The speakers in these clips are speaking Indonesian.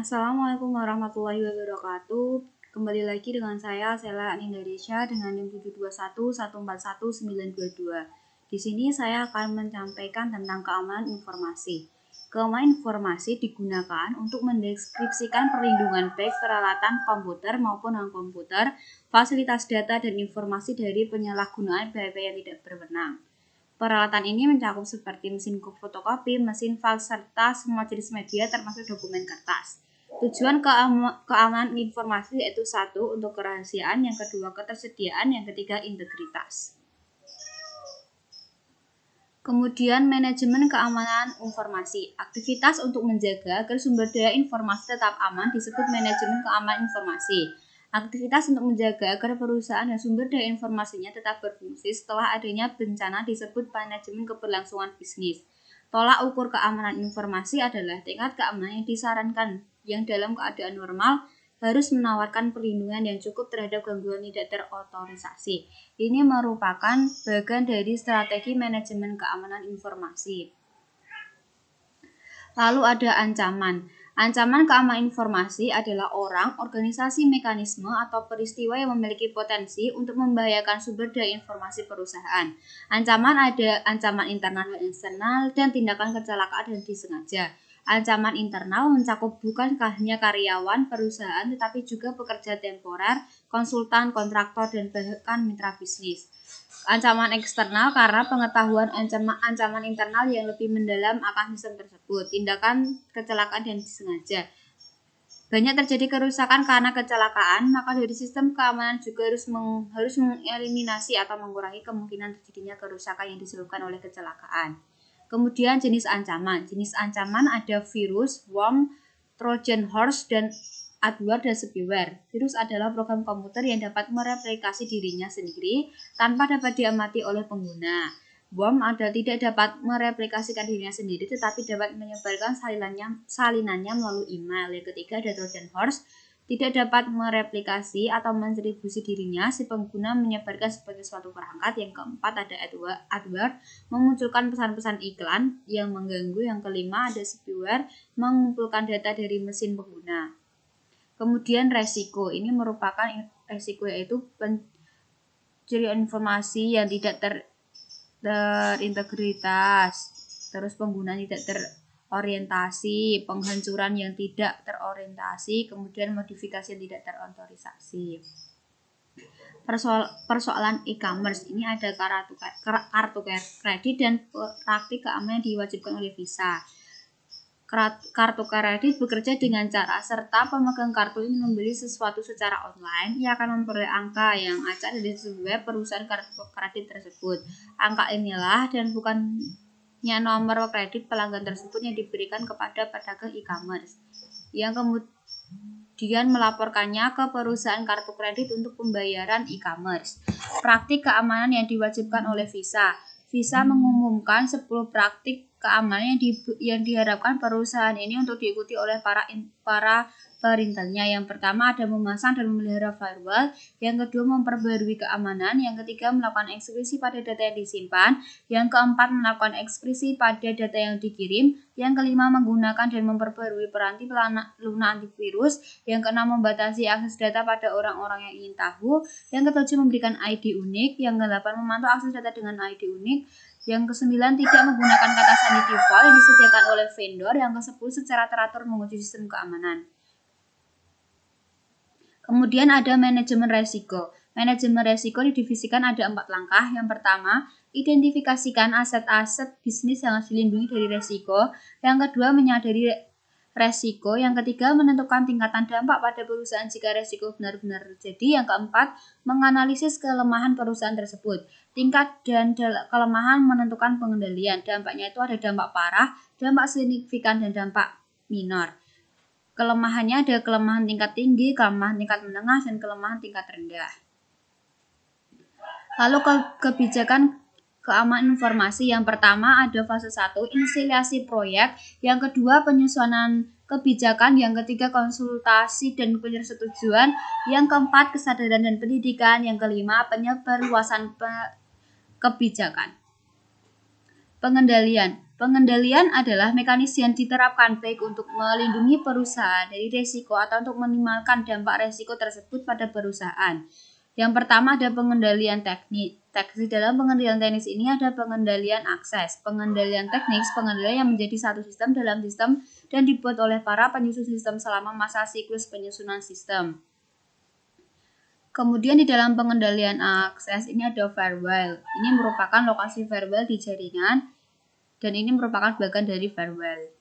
Assalamualaikum warahmatullahi wabarakatuh. Kembali lagi dengan saya Sela Anindaresya dengan NIM 721141922. Di sini saya akan menyampaikan tentang keamanan informasi. Keamanan informasi digunakan untuk mendeskripsikan perlindungan baik peralatan komputer maupun non-komputer, fasilitas data dan informasi dari penyalahgunaan pihak-pihak yang tidak berwenang. Peralatan ini mencakup seperti mesin fotokopi, mesin fax, serta semua jenis media termasuk dokumen kertas. Tujuan keamanan informasi yaitu satu, untuk kerahasiaan, yang kedua ketersediaan, yang ketiga integritas. Kemudian manajemen keamanan informasi. Aktivitas untuk menjaga agar sumber daya informasi tetap aman disebut manajemen keamanan informasi. Aktivitas untuk menjaga agar perusahaan dan sumber daya informasinya tetap berfungsi setelah adanya bencana disebut manajemen keberlangsungan bisnis. Tolak ukur keamanan informasi adalah tingkat keamanan yang disarankan yang dalam keadaan normal harus menawarkan perlindungan yang cukup terhadap gangguan tidak terotorisasi. Ini merupakan bagian dari strategi manajemen keamanan informasi. Lalu ada ancaman. Ancaman keamanan informasi adalah orang, organisasi, mekanisme, atau peristiwa yang memiliki potensi untuk membahayakan sumber daya informasi perusahaan. Ancaman ada ancaman internal dan eksternal dan tindakan kecelakaan dan disengaja. Ancaman internal mencakup bukan hanya karyawan perusahaan tetapi juga pekerja temporer, konsultan, kontraktor, dan bahkan mitra bisnis. Ancaman eksternal karena pengetahuan ancaman internal yang lebih mendalam akan sistem tersebut. Tindakan kecelakaan dan disengaja. Banyak terjadi kerusakan karena kecelakaan, maka dari sistem keamanan juga harus mengeliminasi atau mengurangi kemungkinan terjadinya kerusakan yang disebabkan oleh kecelakaan. Kemudian jenis ancaman. Jenis ancaman ada virus, worm, Trojan horse, dan adware dan spyware. Virus adalah program komputer yang dapat mereplikasi dirinya sendiri tanpa dapat diamati oleh pengguna. Worm tidak dapat mereplikasikan dirinya sendiri tetapi dapat menyebarkan salinannya melalui email. Yang ketiga ada Trojan horse, tidak dapat mereplikasi atau mendistribusi dirinya, si pengguna menyebarkan sebagai suatu perangkat. Yang keempat ada adware, memunculkan pesan-pesan iklan yang mengganggu. Yang kelima ada spyware, mengumpulkan data dari mesin pengguna. Kemudian resiko, ini merupakan resiko yaitu pencurian informasi yang tidak terintegritas, terus penggunaan tidak terorientasi, penghancuran yang tidak terorientasi, kemudian modifikasi yang tidak terotorisasi. Persoalan e-commerce, ini ada kartu kredit dan praktik keamanan yang diwajibkan oleh Visa. Kartu kredit bekerja dengan cara serta pemegang kartu ini membeli sesuatu secara online, ia akan memperoleh angka yang acak dari web perusahaan kartu kredit tersebut. Angka inilah dan bukannya nomor kredit pelanggan tersebut yang diberikan kepada pedagang e-commerce yang kemudian melaporkannya ke perusahaan kartu kredit untuk pembayaran e-commerce. Praktik keamanan yang diwajibkan oleh Visa. Visa mengumumkan 10 praktik keamanan yang diharapkan perusahaan ini untuk diikuti oleh para perintelnya. Yang pertama ada memasang dan memelihara firewall, yang kedua memperbarui keamanan, yang ketiga melakukan ekskripsi pada data yang disimpan, yang keempat melakukan ekskripsi pada data yang dikirim, yang kelima menggunakan dan memperbarui peranti lunak antivirus, yang keenam membatasi akses data pada orang-orang yang ingin tahu, yang ketujuh memberikan ID unik, yang kedelapan memantau akses data dengan ID unik, yang kesembilan tidak menggunakan kata sandi default yang disediakan oleh vendor, yang kesepuluh secara teratur menguji sistem keamanan. Kemudian ada manajemen resiko. Manajemen resiko didivisikan ada 4 langkah. Yang pertama, identifikasikan aset-aset bisnis yang harus dilindungi dari resiko. Yang kedua, menyadari resiko. Yang ketiga, menentukan tingkatan dampak pada perusahaan jika resiko benar-benar terjadi. Yang keempat, menganalisis kelemahan perusahaan tersebut. Tingkat dan kelemahan menentukan pengendalian. Dampaknya itu ada dampak parah, dampak signifikan, dan dampak minor. Kelemahannya ada kelemahan tingkat tinggi, kelemahan tingkat menengah, dan kelemahan tingkat rendah. Lalu kebijakan keamanan informasi. Yang pertama ada fase 1, inisiasi proyek. Yang kedua penyusunan kebijakan. Yang ketiga konsultasi dan persetujuan. Yang keempat kesadaran dan pendidikan. Yang kelima penyebarluasan kebijakan. Pengendalian. Pengendalian adalah mekanisme yang diterapkan baik untuk melindungi perusahaan dari risiko atau untuk meminimalkan dampak risiko tersebut pada perusahaan. Yang pertama ada pengendalian teknis. Dalam pengendalian teknis ini ada pengendalian akses, pengendalian teknis, pengendalian yang menjadi satu sistem dalam sistem dan dibuat oleh para penyusun sistem selama masa siklus penyusunan sistem. Kemudian di dalam pengendalian akses ini ada firewall. Ini merupakan lokasi firewall di jaringan dan ini merupakan bagian dari firewall.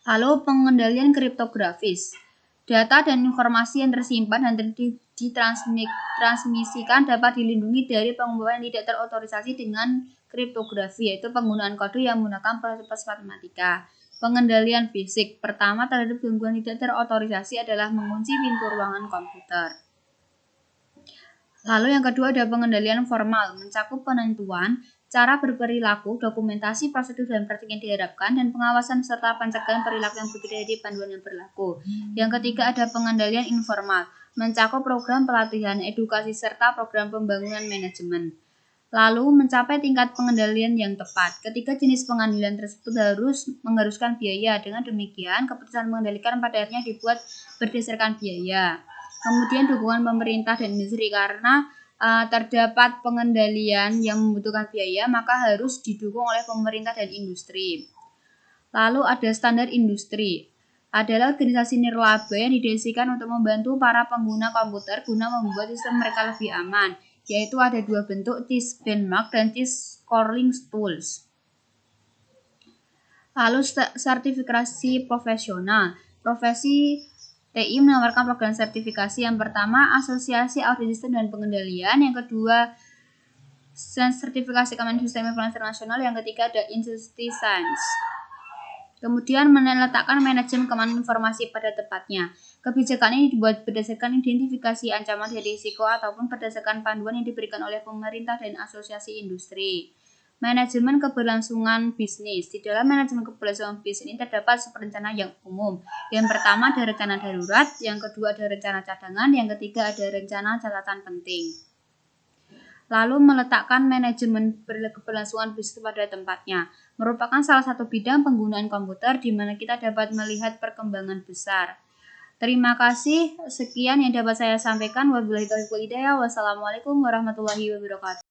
Lalu pengendalian kriptografis. Data dan informasi yang tersimpan dan ditransmisikan dapat dilindungi dari pengumpulan yang tidak terotorisasi dengan kriptografi, yaitu penggunaan kode yang menggunakan proses matematika. Pengendalian fisik. Pertama, terhadap gangguan tidak terotorisasi adalah mengunci pintu ruangan komputer. Lalu yang kedua ada pengendalian formal, mencakup penentuan cara berperilaku, dokumentasi prosedur dan praktik yang diharapkan, dan pengawasan serta pencegahan perilaku yang berbeda dari panduan yang berlaku. Yang ketiga ada pengendalian informal, mencakup program pelatihan, edukasi, serta program pembangunan manajemen. Lalu mencapai tingkat pengendalian yang tepat. Ketiga jenis pengendalian tersebut mengharuskan biaya. Dengan demikian, keputusan mengendalikan pada akhirnya dibuat berdasarkan biaya. Kemudian dukungan pemerintah dan industri, karena terdapat pengendalian yang membutuhkan biaya, maka harus didukung oleh pemerintah dan industri. Lalu ada standar industri, adalah organisasi nirlaba yang didedikasikan untuk membantu para pengguna komputer guna membuat sistem mereka lebih aman, yaitu ada dua bentuk, TIS Benchmark dan TIS Scoring Tools. Lalu sertifikasi profesional. Profesi TI menawarkan program sertifikasi. Yang pertama, Asosiasi Audit Sistem dan Pengendalian. Yang kedua, sertifikasi Kementerian Sistem Informasi Nasional. Yang ketiga, ada Industry Science. Kemudian meletakkan manajemen keamanan informasi pada tempatnya. Kebijakan ini dibuat berdasarkan identifikasi ancaman dan risiko ataupun berdasarkan panduan yang diberikan oleh pemerintah dan asosiasi industri. Manajemen keberlangsungan bisnis. Di dalam manajemen keberlangsungan bisnis ini terdapat rencana yang umum. Yang pertama ada rencana darurat, yang kedua ada rencana cadangan, yang ketiga ada rencana catatan penting. Lalu meletakkan manajemen keberlangsungan bisnis pada tempatnya. Merupakan salah satu bidang penggunaan komputer di mana kita dapat melihat perkembangan besar. Terima kasih, sekian yang dapat saya sampaikan. Wabillahi taufiq wal hidayah. Wassalamualaikum warahmatullahi wabarakatuh.